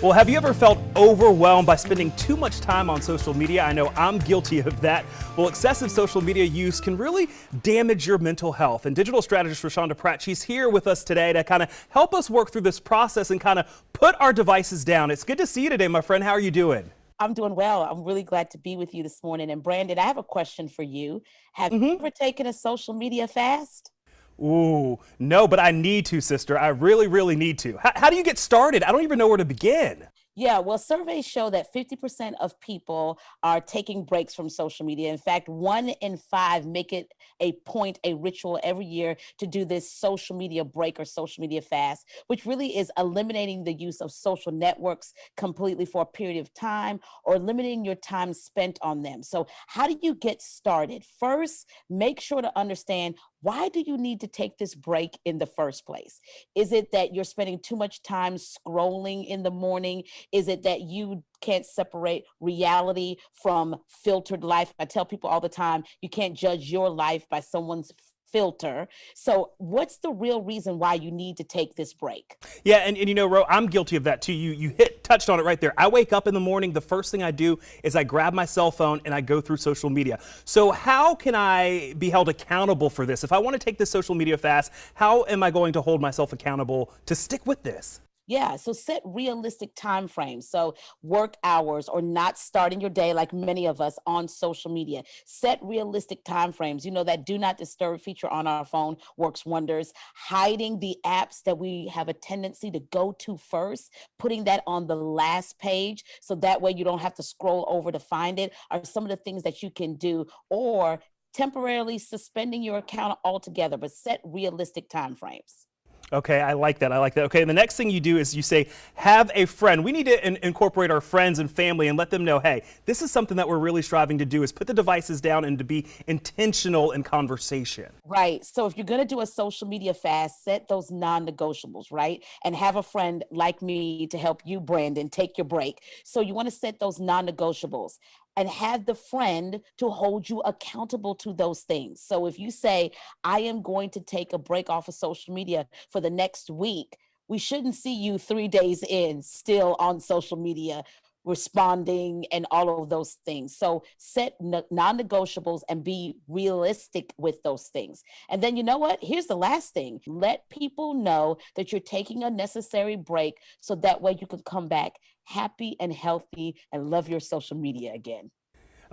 Well, have you ever felt overwhelmed by spending too much time on social media? I know I'm guilty of that. Well, excessive social media use can really damage your mental health. And digital strategist Rashonda Pratt, she's here with us today to kind of help us work through this process and kind of put our devices down. It's good to see you today, my friend. How are you doing? I'm doing well. I'm really glad to be with you this morning. And Brandon, I have a question for you. Have you Mm-hmm. ever taken a social media fast? Ooh, no, but I need to, sister. I really, really need to. How do you get started? I don't even know where to begin. Yeah, well, surveys show that 50% of people are taking breaks from social media. In fact, 1 in 5 make it a point, a ritual every year to do this social media break or social media fast, which really is eliminating the use of social networks completely for a period of time or limiting your time spent on them. So, how do you get started? First, make sure to understand, why do you need to take this break in the first place? Is it that you're spending too much time scrolling in the morning? Is it that you can't separate reality from filtered life? I tell people all the time, you can't judge your life by someone's filter. So, what's the real reason why you need to take this break? Yeah, and you know, Ro, I'm guilty of that too. You touched on it right there. I wake up in the morning, the first thing I do is I grab my cell phone and I go through social media. So how can I be held accountable for this? If I want to take this social media fast, how am I going to hold myself accountable to stick with this? Yeah, so set realistic time frames. So work hours or not starting your day like many of us on social media. Set realistic time frames. You know, that do not disturb feature on our phone works wonders. Hiding the apps that we have a tendency to go to first, putting that on the last page so that way you don't have to scroll over to find it, are some of the things that you can do. Or temporarily suspending your account altogether, but set realistic time frames. Okay, I like that. I like that. Okay, and the next thing you do is you say, have a friend. We need to incorporate our friends and family and let them know, hey, this is something that we're really striving to do, is put the devices down and to be intentional in conversation. Right. So if you're going to do a social media fast, set those non-negotiables, right? And have a friend like me to help you, Brandon, take your break. So you want to set those non-negotiables and have the friend to hold you accountable to those things. So if you say, I am going to take a break off of social media for the next week, we shouldn't see you 3 days in still on social media responding and all of those things. So set non-negotiables and be realistic with those things. And then you know what? Here's the last thing. Let people know that you're taking a necessary break so that way you can come back happy and healthy and love your social media again.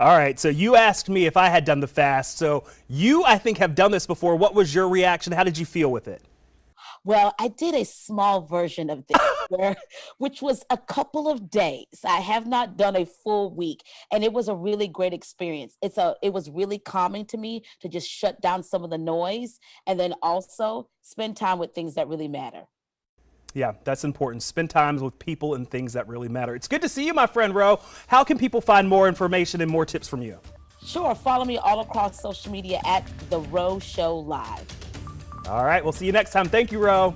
All right, so you asked me if I had done the fast. So you, I think, have done this before. What was your reaction? How did you feel with it? Well, I did a small version of this which was a couple of days. I have not done a full week, and it was a really great experience. It was really calming to me to just shut down some of the noise and then also spend time with things that really matter. Yeah, that's important. Spend time with people and things that really matter. It's good to see you, my friend Ro. How can people find more information and more tips from you? Sure, follow me all across social media at The Row Show Live. All right, we'll see you next time. Thank you, Ro.